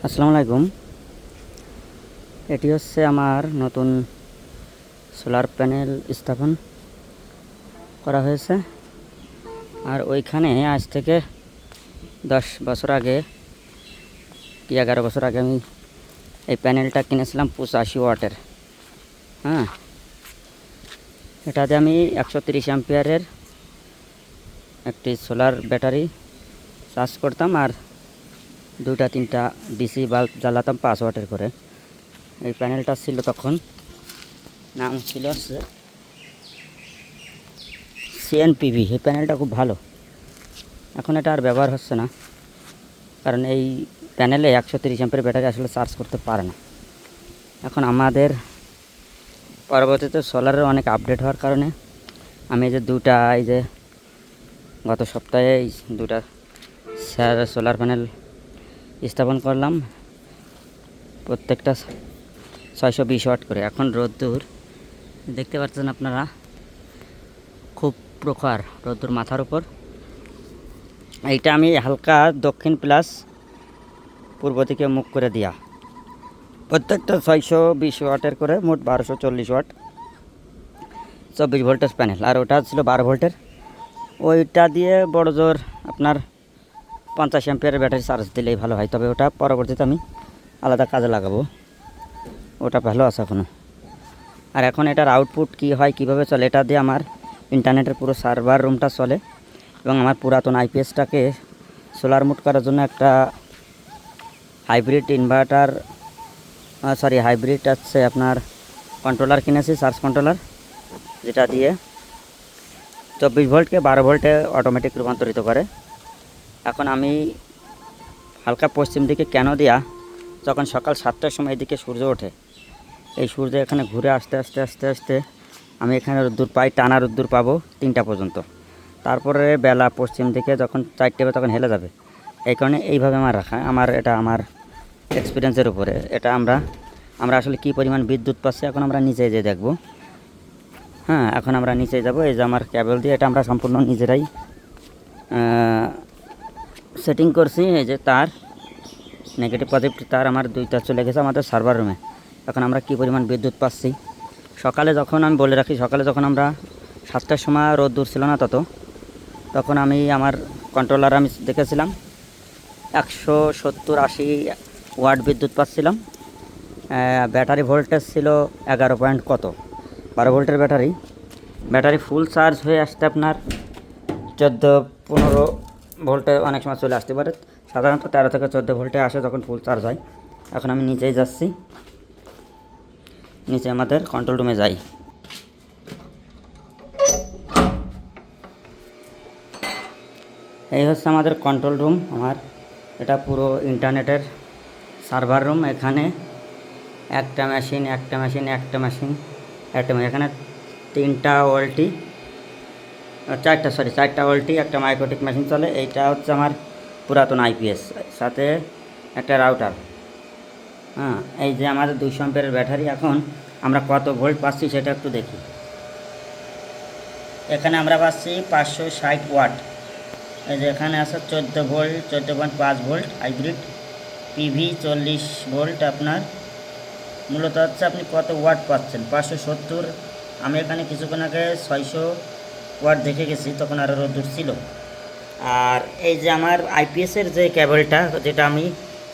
আসসালামু আলাইকুম। এটি হচ্ছে আমার নতুন সোলার প্যানেল স্থাপন করা হয়েছে। আর ওইখানে আজ থেকে 10 বছর আগে কি 11 বছর আগে আমি এই প্যানেলটা কিনেছিলাম 85 ওয়াটের। হ্যাঁ, এটাতে আমি 130 অ্যাম্পিয়ারের একটি সোলার ব্যাটারি চার্জ করতাম আর 2-3টা ডিসি বাল্ব জ্বালাতাম 5 ওয়াটের করে। এই প্যানেলটা ছিল তখন, নাম ছিল সিএনপিভি। এই প্যানেলটা খুব ভালো। এখন এটা আর ব্যবহার হচ্ছে না, কারণ এই প্যানেলে 130 অ্যাম্পিয়ার ব্যাটারি আসলে চার্জ করতে পারে না। এখন আমাদের পরবর্তীতে সোলারের অনেক আপডেট হওয়ার কারণে আমি এই যে গত সপ্তাহে এই 2টা সোলার প্যানেল স্থাপন করলাম, প্রত্যেকটা 620 ওয়াট করে। এখন রোদ্দুর দেখতে পাচ্ছেন আপনারা, খুব প্রখর রোদ্দুর মাথার উপর। এইটা আমি হালকা দক্ষিণ প্লাস পূর্ব দিকে মুখ করে দিয়া, প্রত্যেকটা 620 ওয়াটের করে, মোট 1240 ওয়াট 24 ভোল্টের প্যানেল। আর ওটা ছিল 12 ভোল্টের। ওইটা দিয়ে বড় জোর আপনার 50 অ্যাম্পিয়ারের ব্যাটারি চার্জ দিলেই ভালো হয়, তবে ওটা পরবর্তীতে আমি আলাদা কাজে লাগাবো। ওটা ভালো আছে এখনও। আর এখন এটার আউটপুট কি হয়, কিভাবে চলে, এটা দিয়ে আমার ইন্টারনেটের পুরো সার্ভার রুমটা চলে। এবং আমার পুরাতন আইপিএসটাকে সোলার মুড করার জন্য একটা হাইব্রিড হাইব্রিড আছে আপনার কন্ট্রোলার কিনেছি, চার্জ কন্ট্রোলার, যেটা দিয়ে 24 ভোল্টকে 12 ভোল্টে অটোমেটিক রূপান্তরিত করে। এখন আমি হালকা পশ্চিম দিকে কেন দিয়া, যখন সকাল 7টার সময় এদিকে সূর্য ওঠে, এই সূর্য এখানে ঘুরে আস্তে আস্তে আস্তে আস্তে আমি এখানে রোদ্দুর পাই, টানা রোদ্দুর পাবো 3টা পর্যন্ত। তারপরে বেলা পশ্চিম দিকে যখন 4টে হবে তখন হেলে যাবে। এই কারণে এইভাবে আমার রাখা, এটা আমার এক্সপিরিয়েন্সের উপরে। এটা আমরা আসলে কী পরিমাণ বিদ্যুৎ পাচ্ছি এখন আমরা নিচে যেয়ে দেখব। হ্যাঁ, এখন আমরা নিচে যাব। এই যে আমার কেবল দিয়ে এটা আমরা সম্পূর্ণ নিজেরাই সেটিং করছি। এই যে তার নেগেটিভ পজিটিভ তার আমার 2টা চলে গেছে আমাদের সার্ভার রুমে। এখন আমরা কী পরিমাণ বিদ্যুৎ পাচ্ছি, সকালে যখন আমি বলে রাখি, সকালে যখন আমরা 7টার সময় রোদ ছিল না তখন আমি আমার কন্ট্রোলার আমি দেখেছিলাম 170-80 ওয়াট বিদ্যুৎ পাচ্ছিলাম। ব্যাটারি ভোল্টেজ ছিল 11 পয়েন্ট কত, 12 ভোল্টের ব্যাটারি ফুল চার্জ হয়ে আসতে আপনার 14-15 ভোল্টে অনেক সময় চলে আসতে পারে। সাধারণত 13 থেকে 14 ভোল্টে আসে যখন ফুল চার্জ হয়। এখন আমি নিচেই যাচ্ছি, নিচে আমাদের কন্ট্রোল রুমে যাই। এই হচ্ছে আমাদের কন্ট্রোল রুম। এটা পুরো ইন্টারনেটের সার্ভার রুম। এখানে একটা মেশিন, এখানে 3টা ওয়ালটি, 4টা ওয়ালটি, একটা মাইক্রোটিক মেশিন চলে। এইটা হচ্ছে আমার পুরাতন আইপিএস, সাথে একটা রাউটার। হ্যাঁ, এই যে আমাদের 200 অ্যাম্পিয়ারের ব্যাটারি। এখন আমরা কত ভোল্ট পাচ্ছি সেটা একটু দেখি। এখানে আমরা পাচ্ছি 560 ওয়াট। এই যে এখানে আছে 14 volt, 14.5 volt hybrid PV, 40 volt. আপনার মূলত হচ্ছে আপনি কত ওয়াট পাচ্ছেন, 570। আমি এখানে কিছুক্ষণ আগে 600 ওয়াট দেখে গেছি, তখন আরও রোদ্দুর ছিল। আর এই যে আমার আইপিএসের যে কেবলটা, যেটা আমি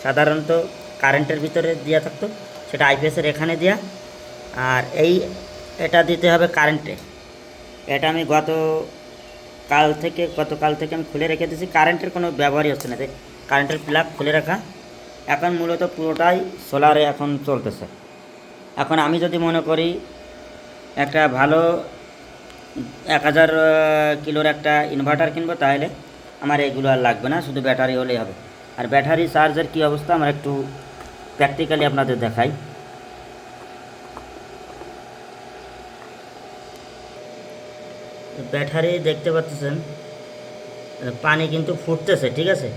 সাধারণত কারেন্টের ভিতরে দেওয়া থাকতো, সেটা আইপিএসের এখানে দেওয়া। আর এটা দিতে হবে কারেন্টে। এটা আমি গতকাল থেকে আমি খুলে রেখে দিয়েছি, কারেন্টের কোনো ব্যবহারই হচ্ছে না। কারেন্টের প্লাগ খুলে রাখা। এখন মূলত পুরোটাই সোলারে এখন চলতেছে। এখন আমি যদি মনে করি একটা ভালো 1000 কিলোর একটা ইনভার্টার কিনবো, তাহলে আমার এগুলো আর লাগবে না, শুধু ব্যাটারি হলেই হবে। আর ব্যাটারি চার্জের কী অবস্থা আমরা একটু প্র্যাকটিক্যালি আপনাদের দেখাই। ব্যাটারি দেখতে পাচ্ছেন পানি কিন্তু ফুটতেছে, ঠিক আছে।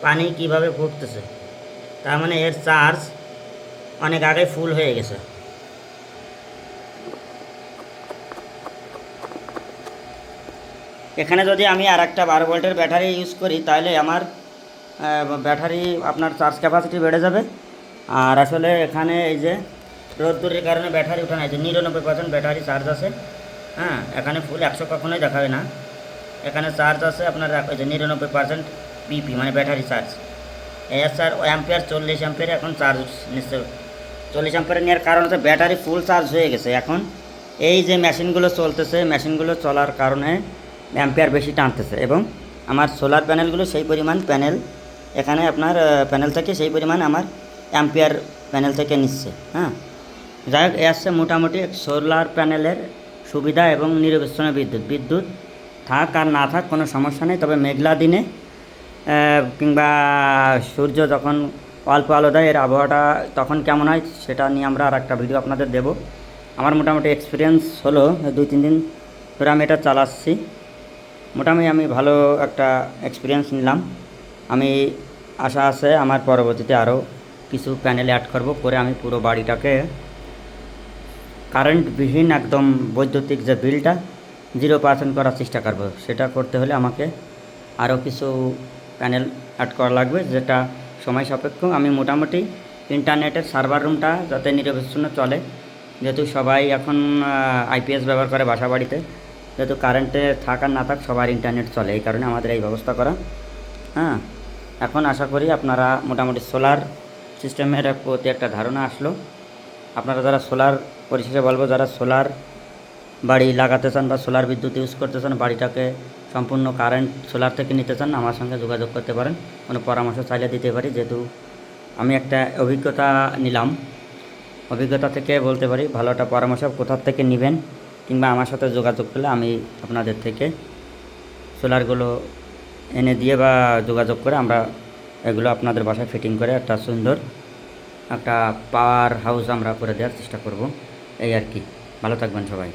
পানি কিভাবে ফুটতেছে, তার মানে এর চার্জ অনেক আগে ফুল হয়ে গেছে। এখানে যদি আমি আর একটা 12 ভোল্টের ব্যাটারি ইউজ করি, তাহলে আমার ব্যাটারি আপনার চার্জ ক্যাপাসিটি বেড়ে যাবে। আর আসলে এখানে এই যে রোদ্দুরের কারণে ব্যাটারি ওঠে না, এই যে 99% ব্যাটারি চার্জ আছে। হ্যাঁ, এখানে ফুল 100 কখনোই দেখাবে না, এখানে চার্জ আছে আপনার ওই যে 99% পিপি মানে ব্যাটারি চার্জ। স্যার অ্যাম্পিয়ার 40 অ্যাম্পিয়ারে এখন চার্জ নিচ্ছে। 40 অ্যাম্পিয়ারে নেওয়ার কারণ হচ্ছে ব্যাটারি ফুল চার্জ হয়ে গেছে। এখন এই যে মেশিনগুলো চলতেছে, মেশিনগুলো চলার কারণে অ্যাম্পিয়ার বেশি টানতেছে এবং আমার সোলার প্যানেলগুলো সেই পরিমাণ প্যানেল এখানে আপনার প্যানেল থেকে সেই পরিমাণ আমার অ্যাম্পিয়ার প্যানেল থেকে নিচ্ছে। হ্যাঁ, যাই হোক, এ আসছে মোটামুটি সোলার প্যানেলের সুবিধা এবং নিরবিচ্ছিন্ন বিদ্যুৎ থাক আর না থাক কোনো সমস্যা নেই। তবে মেঘলা দিনে কিংবা সূর্য যখন অল্প আলো দেয় এর আবহাওয়াটা তখন কেমন হয় সেটা নিয়ে আমরা আর একটা ভিডিও আপনাদের দেব। আমার মোটামুটি এক্সপিরিয়েন্স হলো 2-3 দিন ধরে আমি এটা চালাচ্ছি, মোটামুটি আমি ভালো একটা এক্সপিরিয়েন্স নিলাম। আমি আশা আছে আমার পরবর্তীতে আরও কিছু প্যানেল অ্যাড করব, করে আমি পুরো বাড়িটাকে কারেন্টবিহীন একদম বৈদ্যুতিক যে বিলটা 0% করার চেষ্টা করব। সেটা করতে হলে আমাকে আরও কিছু প্যানেল অ্যাড করা লাগবে, যেটা সময় সাপেক্ষ। আমি মোটামুটি ইন্টারনেটের সার্ভার রুমটা যাতে নিরবিচ্ছিন্ন চলে, যেহেতু সবাই এখন আইপিএস ব্যবহার করে বাসা বাড়িতে, যেহেতু কারেন্টে থাক আর না থাক সবার ইন্টারনেট চলে, এই কারণে আমাদের এই ব্যবস্থা করা। হ্যাঁ, এখন আশা করি আপনারা মোটামুটি সোলার সিস্টেমের প্রতি একটা ধারণা আসলো। আপনারা যারা সোলার, পরিশেষে বলবো, যারা সোলার বাড়ি লাগাতে চান বা সোলার বিদ্যুৎ ইউজ করতে চান, বাড়িটাকে সম্পূর্ণ কারেন্ট সোলার থেকে নিতে চান, আমার সঙ্গে যোগাযোগ করতে পারেন। কোনো পরামর্শ চাইলে দিতে পারি, যেহেতু আমি একটা অভিজ্ঞতা নিলাম, অভিজ্ঞতা থেকে বলতে পারি ভালো একটা পরামর্শ কোথা থেকে নেবেন, কিংবা আমার সাথে যোগাযোগ করলে আমি আপনাদের থেকে সোলারগুলো এনে দিয়ে বা যোগাযোগ করে আমরা এগুলো আপনাদের বাসায় ফিটিং করে একটা সুন্দর একটা পাওয়ার হাউস আমরা করে দেওয়ার চেষ্টা করব। এই আর কি। ভালো থাকবেন সবাই।